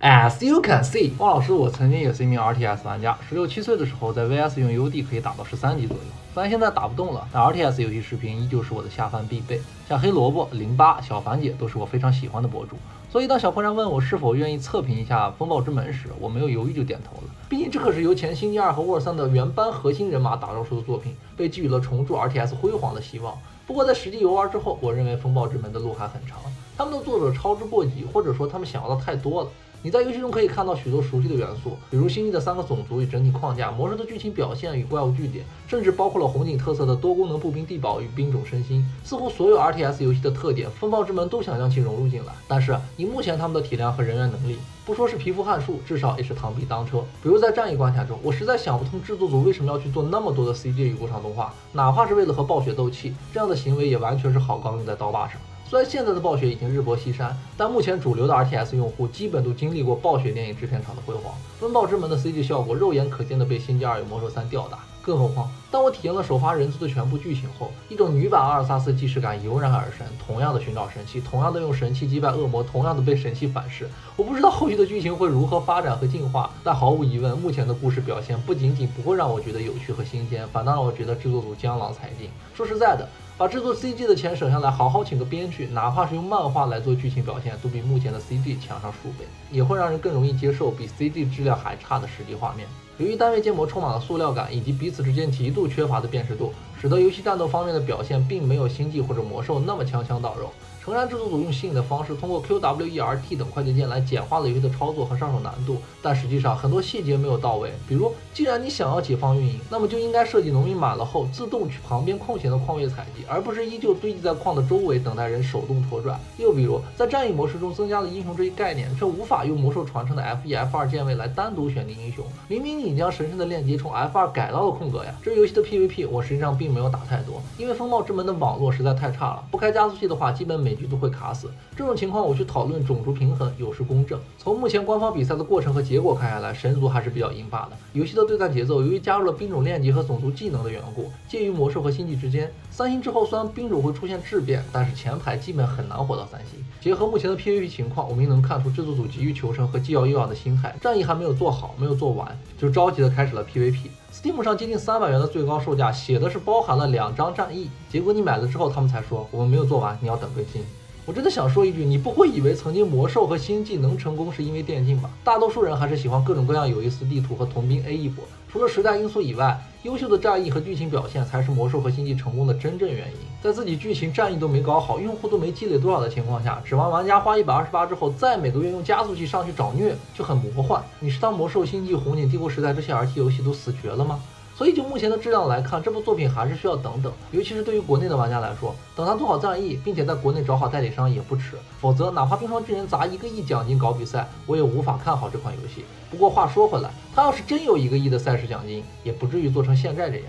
As you can see，汪老师我曾经也是一名 RTS 玩家，16、17岁的时候在 VS 用 UD 可以打到13级左右。虽然现在打不动了，但 RTS 游戏视频依旧是我的下饭必备。像黑萝卜、08、小凡姐都是我非常喜欢的博主。所以当小破站问我是否愿意测评一下《风暴之门》时，我没有犹豫就点头了。毕竟这可是由前星际2和沃尔3的原班核心人马打造出的作品，被寄予了重铸 RTS 辉煌的希望。不过在实际游玩之后，我认为《风暴之门》的路还很长，他们的作者操之过急，或者说他们想要的太多了。你在游戏中可以看到许多熟悉的元素，比如星际的3个种族与整体框架，魔兽的剧情表现与怪物据点，甚至包括了红警特色的多功能步兵地堡与兵种身心。似乎所有 RTS 游戏的特点，风暴之门都想将其融入进来。但是以目前他们的体量和人员能力，不说是蚍蜉撼树，至少也是螳臂当车。比如在战役关卡中，我实在想不通制作组为什么要去做那么多的 CG 与过场动画，哪怕是为了和暴雪斗气，这样的行为也完全是好钢用在刀把上。虽然现在的暴雪已经日薄西山，但目前主流的 RTS 用户基本都经历过暴雪电影制片厂的辉煌。风暴之门的 CG 效果肉眼可见的被星际2与魔兽3吊打，更何况当我体验了首发人族的全部剧情后，一种女版阿尔萨斯既视感油然而生。同样的寻找神器，同样的用神器击败恶魔，同样的被神器反噬。我不知道后续的剧情会如何发展和进化，但毫无疑问，目前的故事表现不仅仅不会让我觉得有趣和新鲜，反倒让我觉得制作组江郎才尽。说实在的，把制作 CG 的钱省下来，好好请个编剧，哪怕是用漫画来做剧情表现，都比目前的 CG 强上数倍，也会让人更容易接受比 CG 质量还差的实际画面。由于单位建模充满了塑料感，以及彼此之间极度缺乏的辨识度，使得游戏战斗方面的表现并没有星际或者魔兽那么枪枪到肉。诚然，制作组用新颖的方式，通过 QWERT 等快捷键来简化了游戏的操作和上手难度，但实际上很多细节没有到位。比如，既然你想要解放运营，那么就应该设计农民满了后自动去旁边空闲的矿位采集，而不是依旧堆积在矿的周围等待人手动拖拽。又比如，在战役模式中增加了英雄这一概念，却无法用魔兽传承的 F1、F2 键位来单独选定英雄。明明你将神圣的链接从 F2 改到了空格呀。至于游戏的 PVP， 我实际上并没有打太多，因为风暴之门的网络实在太差了，不开加速器的话，基本每局都会卡死。这种情况我去讨论种族平衡有失公正。从目前官方比赛的过程和结果看下来，神族还是比较硬霸的。游戏的对战节奏由于加入了兵种链接和种族技能的缘故，介于魔兽和星际之间。3星之后虽然兵种会出现质变，但是前排基本很难活到3星。结合目前的 PVP 情况，我们也能看出制作组急于求成和既要又要的心态。战役还没有做好，没有做完，就着急的开始了 PVP。Steam 上接近300元的最高售价写的是包含了2张战役，结果你买了之后，他们才说我们没有做完，你要等更新。我真的想说一句，你不会以为曾经魔兽和星际能成功是因为电竞吧？大多数人还是喜欢各种各样有意思地图和同兵 A 一波。除了时代因素以外，优秀的战役和剧情表现才是魔兽和星际成功的真正原因。在自己剧情战役都没搞好，用户都没积累多少的情况下，指望玩家花128之后再每个月用加速器上去找虐，就很魔幻。你是当魔兽、星际、红警、帝国时代这些 RT 游戏都死绝了吗？所以就目前的质量来看，这部作品还是需要等等，尤其是对于国内的玩家来说，等他做好战役，并且在国内找好代理商也不迟。否则，哪怕冰霜巨人砸1个亿奖金搞比赛，我也无法看好这款游戏。不过话说回来，他要是真有1个亿的赛事奖金，也不至于做成现在这样。